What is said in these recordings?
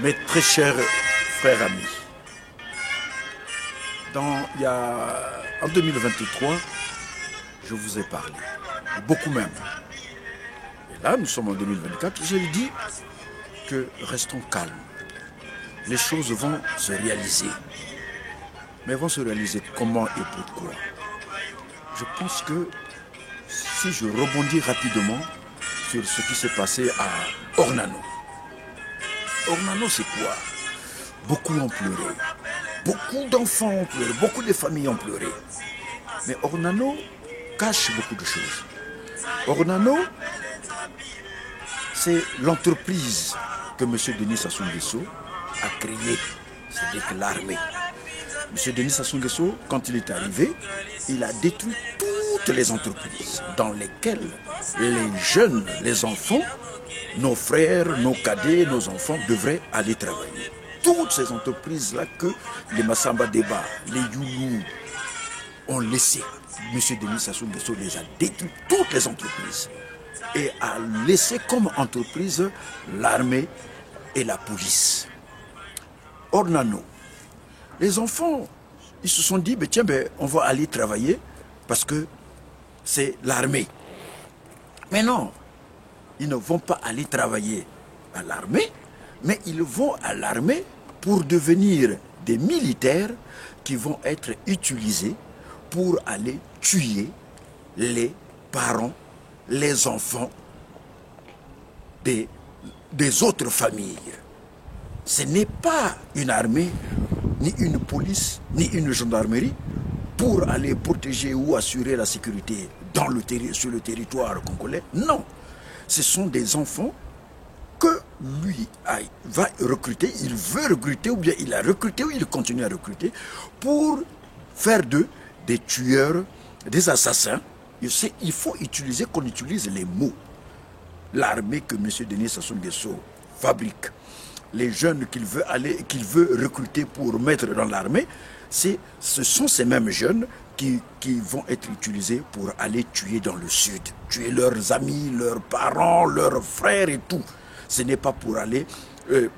Mes très chers frères amis, en 2023, je vous ai parlé, beaucoup même. Et là, nous sommes en 2024, je lui dis que restons calmes. Les choses vont se réaliser. Mais vont se réaliser comment et pourquoi? Je pense que si je rebondis rapidement sur ce qui s'est passé à Ornano. Ornano, c'est quoi? Beaucoup ont pleuré. Beaucoup d'enfants ont pleuré. Beaucoup de familles ont pleuré. Mais Ornano cache beaucoup de choses. Ornano, c'est l'entreprise que M. Denis Sassou Nguesso a créée. C'est l'armée. M. Denis Sassou Nguesso, quand il est arrivé, il a détruit toutes les entreprises dans lesquelles les jeunes, les enfants, nos frères, nos cadets, nos enfants devraient aller travailler. Toutes ces entreprises-là que les Massamba Deba, les Youlou ont laissé. M. Denis Sassou Nguesso les a détruit, toutes les entreprises. Et a laissé comme entreprise l'armée et la police. Ornano. Les enfants, ils se sont dit, tiens, on va aller travailler parce que c'est l'armée. Mais non, ils ne vont pas aller travailler à l'armée, mais ils vont à l'armée pour devenir des militaires qui vont être utilisés pour aller tuer les parents, les enfants des autres familles. Ce n'est pas une armée, ni une police, ni une gendarmerie pour aller protéger ou assurer la sécurité sur le territoire congolais. Non, ce sont des enfants que lui va recruter, il veut recruter, ou bien il a recruté, ou il continue à recruter, pour faire d'eux des tueurs, des assassins. Il faut utiliser, qu'on utilise les mots. L'armée que M. Denis Sassou Nguesso fabrique, les jeunes qu'il veut recruter pour mettre dans l'armée, ce sont ces mêmes jeunes qui vont être utilisés pour aller tuer dans le sud, tuer leurs amis, leurs parents, leurs frères et tout. Ce n'est pas pour aller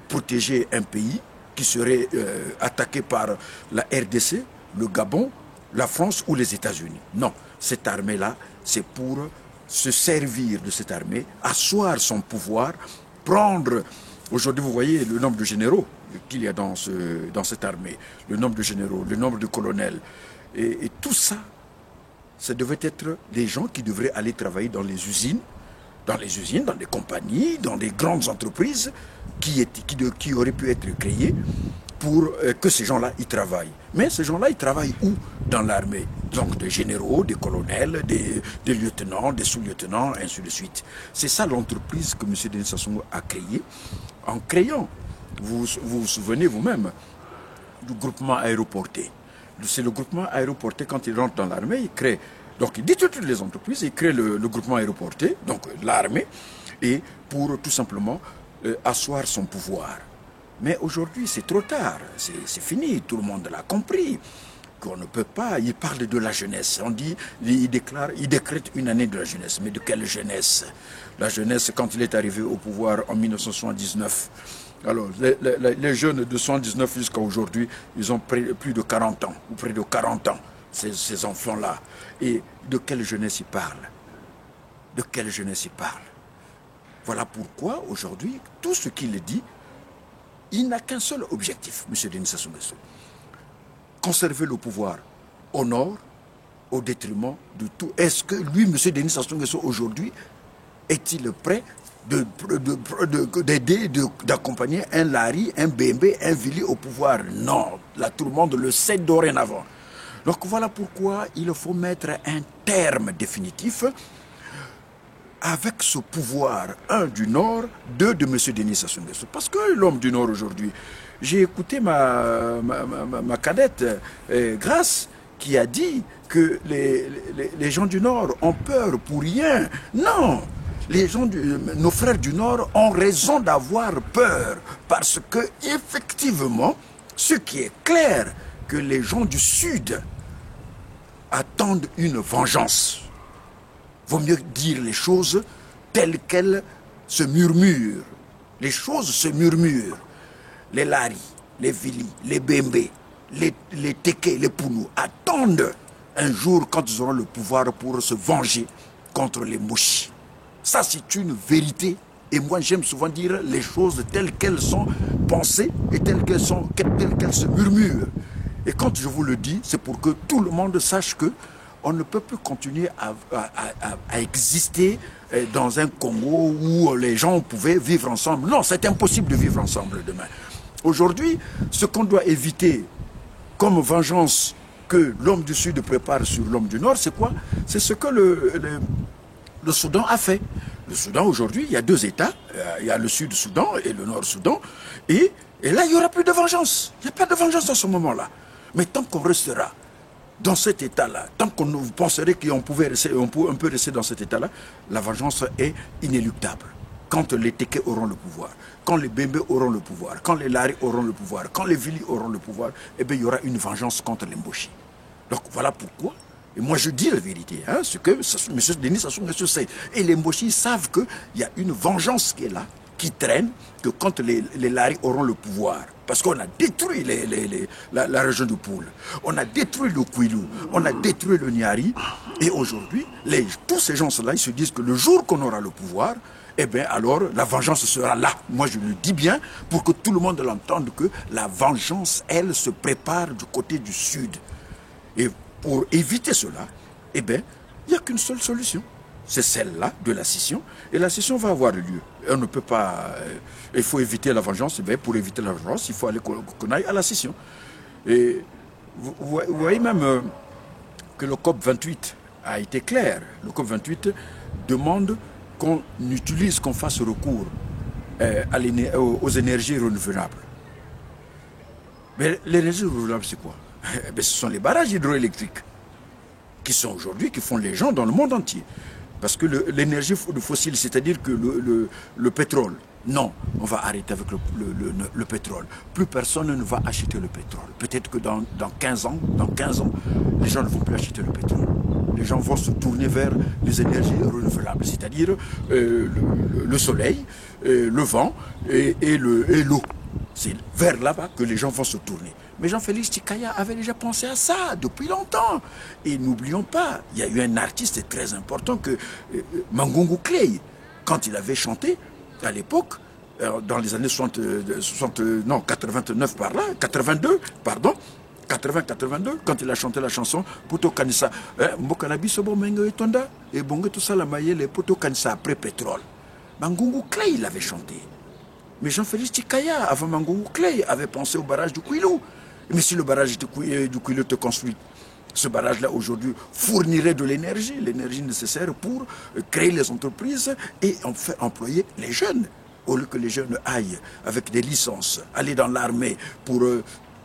protéger un pays qui serait attaqué par la RDC, le Gabon, la France ou les États-Unis. Non, cette armée-là, c'est pour se servir de cette armée, asseoir son pouvoir, prendre... Aujourd'hui, vous voyez le nombre de généraux qu'il y a dans cette armée, le nombre de généraux, le nombre de colonels. Et tout ça, ça devait être des gens qui devraient aller travailler dans les usines, dans les compagnies, dans des grandes entreprises qui auraient pu être créées pour que ces gens-là y travaillent. Mais ces gens-là, ils travaillent où? Dans l'armée. Donc des généraux, des colonels, des lieutenants, des sous-lieutenants, ainsi de suite. C'est ça l'entreprise que M. Denis Sassou Nguesso a créée. En créant, vous vous souvenez vous-même du groupement aéroporté. C'est le groupement aéroporté, quand il rentre dans l'armée, il crée... Donc il détruit toutes les entreprises, il crée le groupement aéroporté, donc l'armée, et pour tout simplement asseoir son pouvoir. Mais aujourd'hui, c'est trop tard, c'est fini, tout le monde l'a compris, qu'on ne peut pas, il parle de la jeunesse, on dit, il décrète une année de la jeunesse, mais de quelle jeunesse? La jeunesse, quand il est arrivé au pouvoir en 1979, alors les jeunes de 79 jusqu'à aujourd'hui, ils ont plus de 40 ans, ou près de 40 ans, ces enfants-là. Et de quelle jeunesse ils parlent? De quelle jeunesse ils parlent? Voilà pourquoi, aujourd'hui, tout ce qu'il dit, il n'a qu'un seul objectif, M. Denis Sassou Nguesso. Conserver le pouvoir au nord, au détriment de tout. Est-ce que lui, M. Denis Sassou Nguesso, aujourd'hui, est-il prêt d'aider, d'accompagner un Larry, un BMB, un Vili au pouvoir? Non, là tout le monde le sait dorénavant. Donc voilà pourquoi il faut mettre un terme définitif avec ce pouvoir, un du Nord, deux de M. Denis Sassou Nguesso. Parce que l'homme du Nord aujourd'hui, j'ai écouté ma cadette Grace qui a dit que les gens du Nord ont peur pour rien. Non, nos frères du Nord ont raison d'avoir peur parce que effectivement, ce qui est clair, que les gens du Sud attendent une vengeance. Vaut mieux dire les choses telles qu'elles se murmurent. Les choses se murmurent. les Lari, les Vili, les Bembe, les Teke, les Pounou attendent un jour quand ils auront le pouvoir pour se venger contre les Moshi. Ça, c'est une vérité. Et moi, j'aime souvent dire les choses telles qu'elles sont pensées et telles qu'elles se murmurent. Et quand je vous le dis, c'est pour que tout le monde sache que on ne peut plus continuer à exister dans un Congo où les gens pouvaient vivre ensemble. Non, c'est impossible de vivre ensemble demain. Aujourd'hui, ce qu'on doit éviter comme vengeance que l'homme du Sud prépare sur l'homme du Nord, c'est quoi? C'est ce que le Soudan a fait. Le Soudan, aujourd'hui, il y a deux États. Il y a le Sud-Soudan et le Nord-Soudan. Et là, il n'y aura plus de vengeance. Il n'y a pas de vengeance à ce moment-là. Mais tant qu'on restera dans cet état-là, tant qu'on penserait qu'on pouvait rester, on peut rester dans cet état-là, la vengeance est inéluctable. Quand les Teke auront le pouvoir, quand les Bembe auront le pouvoir, quand les Lari auront le pouvoir, quand les Vili auront le pouvoir, eh bien, il y aura une vengeance contre les Mboshi. Donc voilà pourquoi. Et moi je dis la vérité, hein, ce que M. Denis Sassou Nguesso sait. Et les Mboshi savent qu'il y a une vengeance qui est là, qui traîne, que quand les Lari auront le pouvoir, parce qu'on a détruit la région de Poul, on a détruit le Kouilou, on a détruit le Niari, et aujourd'hui, tous ces gens-là, ils se disent que le jour qu'on aura le pouvoir, eh bien alors la vengeance sera là. Moi je le dis bien pour que tout le monde l'entende que la vengeance, elle, se prépare du côté du Sud. Et pour éviter cela, eh bien, il n'y a qu'une seule solution. C'est celle-là de la scission. Et la scission va avoir lieu. On ne peut pas... il faut éviter la vengeance. Eh bien, pour éviter la vengeance, il faut aller qu'on aille à la scission. Et vous voyez même que le COP 28 a été clair. Le COP 28 demande qu'on utilise, qu'on fasse recours aux énergies renouvelables. Mais l'énergie renouvelable, c'est quoi? Ce sont les barrages hydroélectriques qui sont aujourd'hui, qui font les gens dans le monde entier. Parce que l'énergie fossile, c'est-à-dire que le pétrole, non, on va arrêter avec le pétrole. Plus personne ne va acheter le pétrole. Peut-être que dans 15 ans, les gens ne vont plus acheter le pétrole. Les gens vont se tourner vers les énergies renouvelables, c'est-à-dire le soleil, le vent et l'eau. C'est vers là-bas que les gens vont se tourner. Mais Jean-Félix Tchikaya avait déjà pensé à ça depuis longtemps. Et n'oublions pas, il y a eu un artiste très important que Mangungu Clay, quand il avait chanté à l'époque, dans les années 89 par là, 82, pardon, 80-82, quand il a chanté la chanson Poto Kanissa, Mbokanabi Sobo Mengo Etonda, et Bongo tout ça la maille, Poto Kanissa après pétrole. Mangungu Clay l'avait chanté. Mais Jean-Félix Tchikaya, avant Mangungu Clay, avait pensé au barrage du Kouilou. Mais si le barrage du Kouilou te construit, ce barrage-là aujourd'hui fournirait de l'énergie nécessaire pour créer les entreprises et en faire employer les jeunes. Au lieu que les jeunes aillent avec des licences, aller dans l'armée pour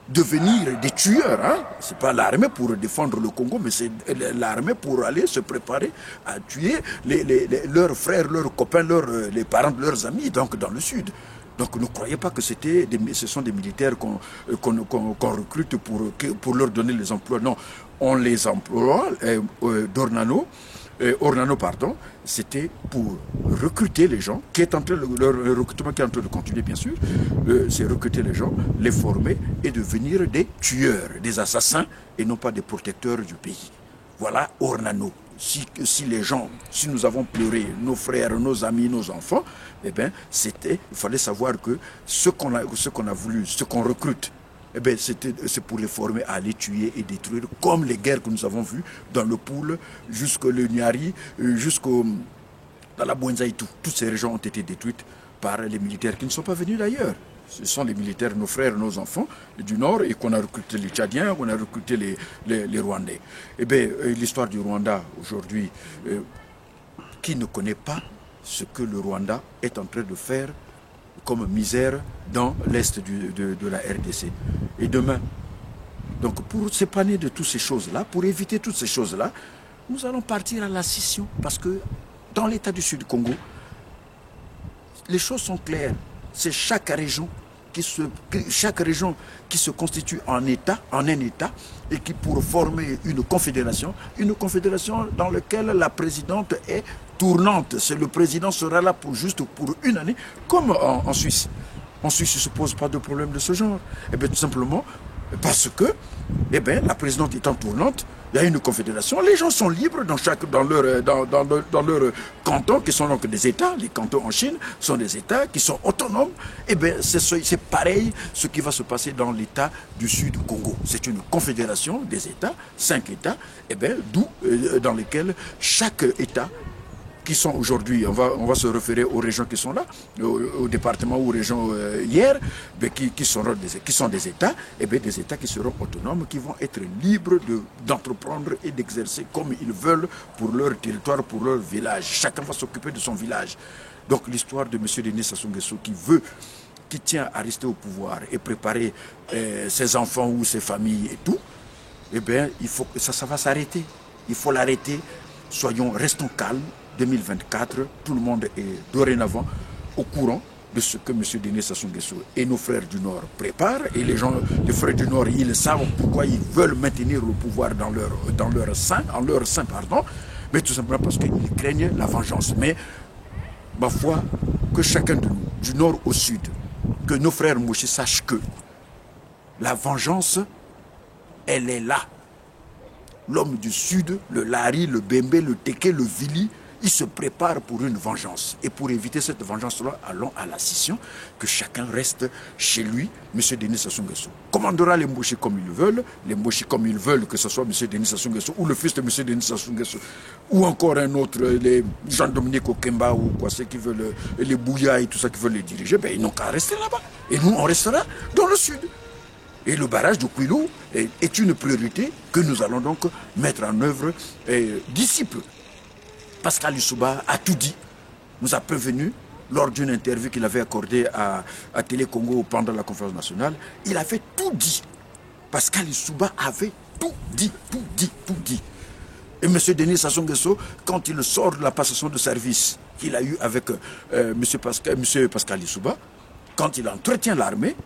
devenir des tueurs. Hein? Ce n'est pas l'armée pour défendre le Congo, mais c'est l'armée pour aller se préparer à tuer leurs frères, leurs copains, les parents de leurs amis, donc dans le Sud. Donc ne croyez pas que ce sont des militaires qu'on recrute pour leur donner les emplois. Non, on les emploie. Ornano, pardon, c'était pour recruter les gens, le recrutement qui est en train de continuer bien sûr, c'est recruter les gens, les former et devenir des tueurs, des assassins et non pas des protecteurs du pays. Voilà Ornano. Si nous avons pleuré, nos frères, nos amis, nos enfants, eh bien, il fallait savoir que ce qu'on a voulu, ce qu'on recrute, eh bien, c'est pour les former à les tuer et détruire, comme les guerres que nous avons vues dans le Poul, jusqu'au Niari, jusqu'au dans la Bouenza et tout. Toutes ces régions ont été détruites par les militaires qui ne sont pas venus d'ailleurs. Ce sont les militaires, nos frères, nos enfants du Nord, et qu'on a recruté les Tchadiens, qu'on a recruté les Rwandais. Eh bien, l'histoire du Rwanda aujourd'hui, qui ne connaît pas ce que le Rwanda est en train de faire comme misère dans l'est de la RDC. Et demain, donc pour s'épanouir de toutes ces choses-là, pour éviter toutes ces choses-là, nous allons partir à la scission. Parce que dans l'état du Sud du Congo, les choses sont claires. C'est chaque région qui se constitue en un État, et qui pour former une confédération dans laquelle la présidente est tournante. Le président sera là juste pour une année, comme en Suisse. Ensuite, il ne se pose pas de problème de ce genre. Eh bien, tout simplement, parce que, eh bien, la présidente étant tournante, il y a une confédération, les gens sont libres dans leur canton, qui sont donc des États. Les cantons en Chine sont des États qui sont autonomes. Eh bien, c'est pareil ce qui va se passer dans l'État du Sud du Congo. C'est une confédération des États, 5 États, eh bien, dans lesquels chaque État qui sont aujourd'hui, on va se référer aux régions qui sont là, aux départements ou aux régions hier, qui sont des États, et bien des États qui seront autonomes, qui vont être libres d'entreprendre et d'exercer comme ils veulent pour leur territoire, pour leur village. Chacun va s'occuper de son village. Donc l'histoire de M. Denis Sassou Nguesso qui tient à rester au pouvoir et préparer ses enfants ou ses familles et tout, eh bien, il faut que ça va s'arrêter. Il faut l'arrêter. Restons calmes. 2024, tout le monde est dorénavant au courant de ce que M. Denis Sassou Nguesso et nos frères du Nord préparent. Et les frères du Nord, ils savent pourquoi ils veulent maintenir le pouvoir en leur sein, mais tout simplement parce qu'ils craignent la vengeance. Mais, ma foi, que chacun de nous, du Nord au Sud, que nos frères Mouchi sachent que la vengeance, elle est là. L'homme du Sud, le Lari, le Bembe, le Teke, le Vili, ils se préparent pour une vengeance. Et pour éviter cette vengeance-là, allons à la scission, que chacun reste chez lui, M. Denis Sassou Nguesso. Commandera les Mboshi comme ils veulent, que ce soit M. Denis Sassou Nguesso ou le fils de M. Denis Sassou Nguesso, ou encore un autre, les Jean-Dominique Okemba ou quoi, ceux qui veulent, les Bouya et tout ça qui veulent les diriger, ben, ils n'ont qu'à rester là-bas. Et nous, on restera dans le Sud. Et le barrage de Kouilou est une priorité que nous allons donc mettre en œuvre d'ici peu. Pascal Lissouba a tout dit, nous a prévenu lors d'une interview qu'il avait accordée à Télé Congo pendant la conférence nationale. Il avait tout dit. Pascal Lissouba avait tout dit. Et M. Denis Sassou Nguesso, quand il sort de la passation de service qu'il a eu avec M. Pascal Lissouba, quand il entretient l'armée,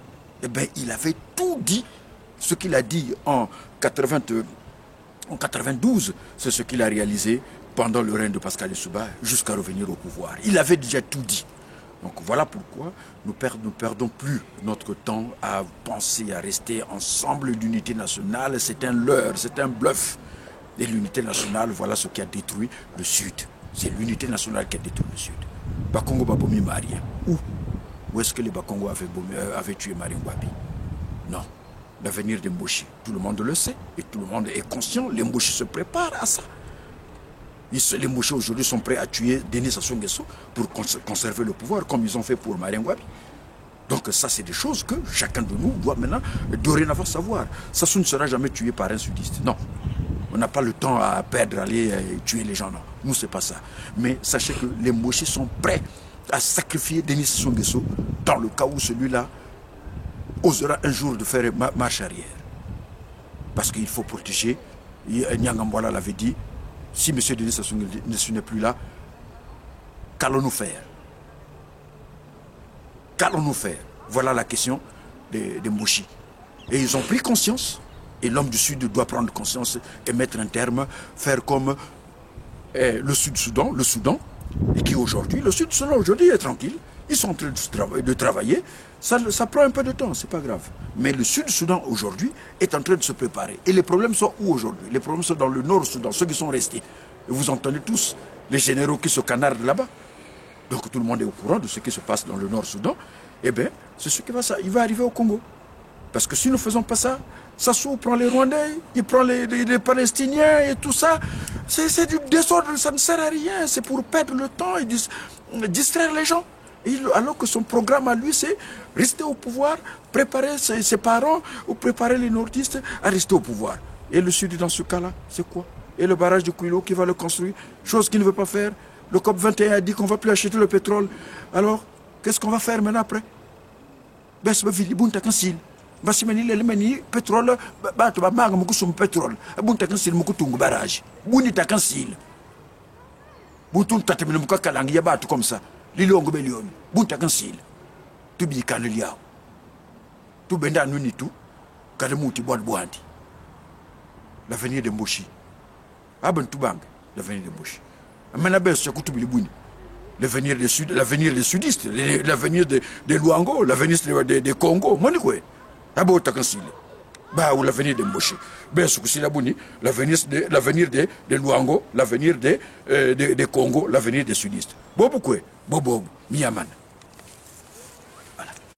eh bien, il avait tout dit. Ce qu'il a dit en 92, c'est ce qu'il a réalisé pendant le règne de Pascal Lissouba jusqu'à revenir au pouvoir. Il avait déjà tout dit. Donc voilà pourquoi nous ne perdons plus notre temps à penser à rester ensemble. L'unité nationale, c'est un leurre, c'est un bluff. Et l'unité nationale, voilà ce qui a détruit le Sud. C'est l'unité nationale qui a détruit le Sud. Bakongo Babomi Marien. Où est-ce que les Bakongo avaient tué Marien Wabi? Non. L'avenir des Mboshi, tout le monde le sait. Et tout le monde est conscient. Les Mboshi se préparent à ça. Les Mboshi aujourd'hui sont prêts à tuer Denis Sassou Nguesso pour conserver le pouvoir, comme ils ont fait pour Marien Wabi. Donc ça, c'est des choses que chacun de nous doit maintenant dorénavant savoir. Sassou ne sera jamais tué par un sudiste. Non. On n'a pas le temps à perdre, aller tuer les gens. Non. Nous, c'est pas ça. Mais sachez que les Mboshi sont prêts à sacrifier Denis Sassou Nguesso dans le cas où celui-là osera un jour de faire marche arrière. Parce qu'il faut protéger. Nyangambwala l'avait dit, si M. Denis Sassou Nguesso n'est plus là, qu'allons-nous faire? Qu'allons-nous faire? Voilà la question des Mboshi. Et ils ont pris conscience, et l'homme du Sud doit prendre conscience et mettre un terme, faire comme le Soudan, et qui aujourd'hui, le Sud-Soudan aujourd'hui est tranquille. Ils sont en train de travailler. Ça prend un peu de temps, c'est pas grave. Mais le Sud-Soudan aujourd'hui est en train de se préparer. Et les problèmes sont où aujourd'hui? Les problèmes sont dans le Nord-Soudan, ceux qui sont restés. Et vous entendez tous les généraux qui se canardent là-bas. Donc tout le monde est au courant de ce qui se passe dans le Nord-Soudan. Eh bien, c'est ce qui va arriver au Congo. Parce que si nous ne faisons pas ça, Sassou prend les Rwandais, il prend les Palestiniens et tout ça. C'est du désordre, ça ne sert à rien. C'est pour perdre le temps et distraire les gens. Alors que son programme à lui, c'est rester au pouvoir, préparer ses parents ou préparer les nordistes à rester au pouvoir. Et le Sud, dans ce cas-là, c'est quoi? Et le barrage de Kouilou qui va le construire, chose qu'il ne veut pas faire. Le COP 21 a dit qu'on ne va plus acheter le pétrole. Alors, qu'est-ce qu'on va faire maintenant après? Basimani lemeni pétrole ba to ba maga muku sum pétrole bunta kan sil muku tungu barrage buni ta kan sil butun tatemina muka kalangi ya ba to comme ça lilongo belion bunta kan sil to bi kan liao to benda nuni tu kale muti boad boandi l'avenir de Mboshi aban tu bang l'avenir de Mboshi amena be so kutu bili buni l'avenir des sudistes, l'avenir des Luango, l'avenir des Congo. Moi, je d'abord, tu as ou l'avenir des Mboché. Ben, l'avenir des Luango, l'avenir des Congo, l'avenir des sudistes. Bobo, Miyaman.